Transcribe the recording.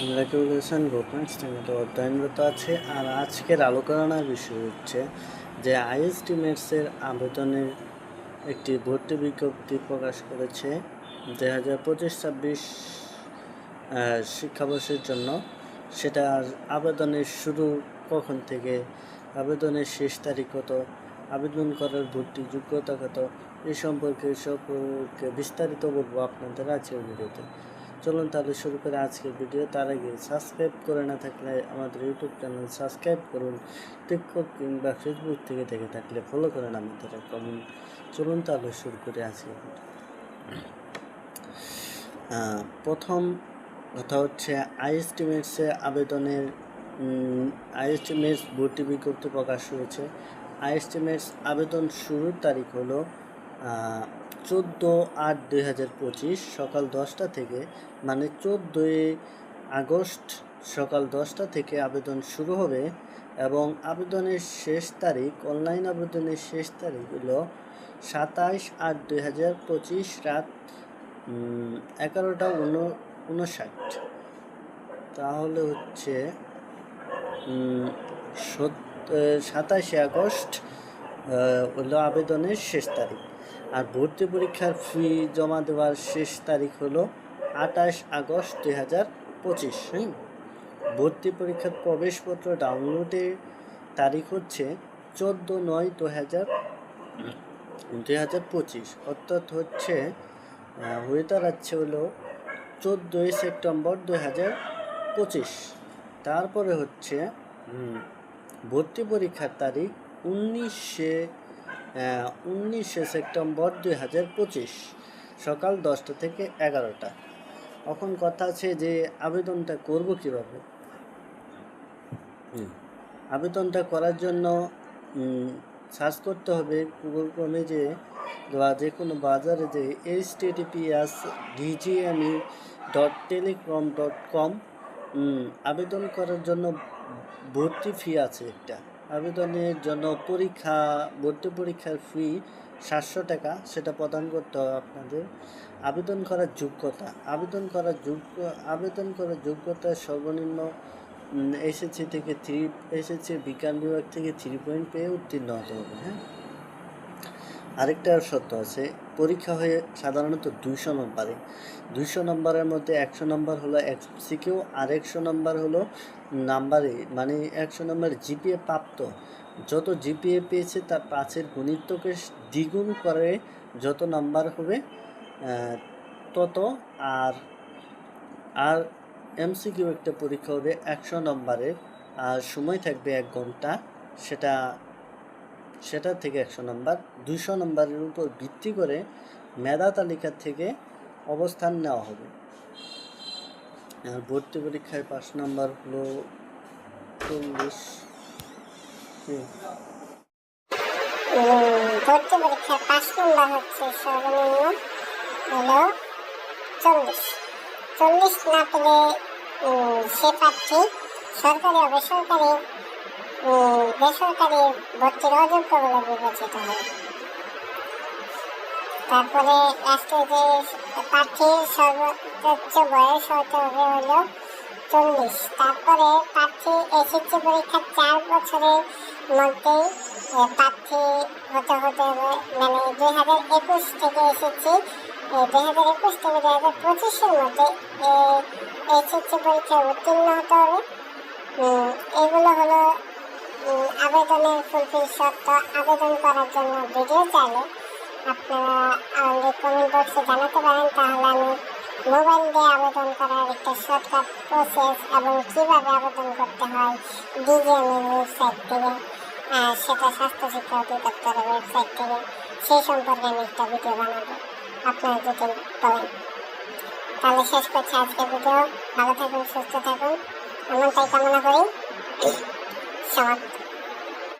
আমরা ক্যালকুলেশন গ্রুপমেন্টস নিয়মিত অধ্যয়নরত আছে। আর আজকের আলোচনার বিষয় হচ্ছে যে আইএসটিমেটসের আবেদনের একটি ভর্তি বিজ্ঞপ্তি প্রকাশ করেছে 2025-26 শিক্ষাবর্ষের জন্য। সেটা আবেদনের শুরু কখন থেকে, আবেদনের শেষ তারিখ কত, আবেদন করার ভর্তি যোগ্যতা কত, এই সম্পর্কে বিস্তারিত বলবো আপনাদের আজকের ভিডিওতে। চলুন তাহলে শুরু করে আজকের ভিডিও। তার আগে সাবস্ক্রাইব করে না থাকলে আমাদের ইউটিউব চ্যানেল সাবস্ক্রাইব করুন। টিকটক কিংবা ফেসবুক থেকে দেখে থাকলে ফলো করেন আমাদের অ্যাকাউন্ট। চলুন তাহলে শুরু করে আজকের ভিডিও। প্রথম কথা হচ্ছে আইএসটিমেটসে আবেদনের আইএসটিমেটস ভর্তি বিজ্ঞপ্তি প্রকাশ হয়েছে। আইএসটিমেটস আবেদন শুরুর তারিখ হলো 14/8/2025 সকাল 10টা থেকে, মানে 14ই আগস্ট সকাল 10টা থেকে আবেদন শুরু হবে এবং আবেদনের শেষ তারিখ, অনলাইন আবেদনের শেষ তারিখ হলো 27/8/2025 রাত 11:59। তাহলে হচ্ছে 27শে আগস্ট হলো আবেদনের শেষ তারিখ। আর ভর্তি পরীক্ষার ফি জমা দেওয়ার শেষ তারিখ হলো 28 আগস্ট 2025। ভর্তি পরীক্ষার প্রবেশপত্র ডাউনলোডের তারিখ হচ্ছে 14/9/2025, অর্থাৎ হচ্ছে হয়ে দাঁড়াচ্ছে হলো 14ই সেপ্টেম্বর 2025। তারপরে হচ্ছে ভর্তি পরীক্ষার তারিখ 19শে সেপ্টেম্বর 2025 সকাল 10টা থেকে 11টা। এখন কথা আছে যে আবেদনটা করব কিভাবে। আবেদনটা করার জন্য সার্চ করতে হবে গুগল ক্রোমে বা যে কোনো বাজারে যে https://dgme.telegram.com। আবেদন করার জন্য ভর্তি ফি আছে একটা। আবেদনের জন্য ভর্তি পরীক্ষার ফি 700 টাকা, সেটা প্রদান করতে হবে আপনাদের। আবেদন করার যোগ্যতা সর্বনিম্ন এসএসসি বিজ্ঞান বিভাগ থেকে 3 পয়েন্ট পেয়ে উত্তীর্ণ হতে হবে। আরেকটা শর্ত আছে, পরীক্ষা হয়ে সাধারণত 200 নম্বরের মধ্যে 100 নম্বর হলো এমসিকিউ আর 100 নম্বর হলো নাম্বারে, মানে 100 নম্বর জিপিএ প্রাপ্ত। যত জিপিএ পেয়েছে তার 5-এর গুণিতকে দ্বিগুণ করে যত নাম্বার হবে তত। আর এমসিকিউ একটা পরীক্ষা হবে 100 নম্বরের, আর সময় থাকবে 1 ঘন্টা। সেটা থেকে 100 নম্বর। 200 নম্বরের উপর ভিত্তি করে মেধা তালিকা থেকে অবস্থান নেওয়া হবে। আর ভর্তি পরীক্ষায় 5 নম্বর হলো 40। ভর্তি পরীক্ষায় 5 নম্বর হচ্ছে সর্বনিম্ন হলো 40 না পেলে সে প্রার্থী সরকারি ও বেসরকারি ভর্তির অযোগ্য বলে বিবেচিত হয়। তারপরে লাস্টে যে প্রার্থীর সর্বোচ্চ বয়স হতে হবে হলো 40। তারপরে প্রার্থী এসএসসি পরীক্ষার 4 বছরের মধ্যেই প্রার্থী হতে হবে, মানে 2021 থেকে এসএসসি 2021 থেকে 2025-এর মধ্যে এসএসসি পরীক্ষায় উত্তীর্ণ হতে হবে। এগুলো হলো আবেদনের ফুলফিল শর্ত। আবেদন করার জন্য ভিডিও চাইলে আপনারা আমাদের কমেন্ট বক্সে জানাতে পারেন, তাহলে আমি মোবাইল দিয়ে আবেদন করার একটা শর্টকাট প্রসেস এবং কীভাবে আবেদন করতে হয় ডিজিএমই ওয়েবসাইট থেকে, সেটা স্বাস্থ্য শিক্ষা অধিদপ্তরের ওয়েবসাইট থেকে, সেই সম্পর্কে আমি একটা ভিডিও বানাবো, আপনারা যদি বলেন। তাহলে শেষ করছি আজকের ভিডিও। ভালো থাকুন, সুস্থ থাকুন, এমনটাই কামনা করি। সমাপ্ত।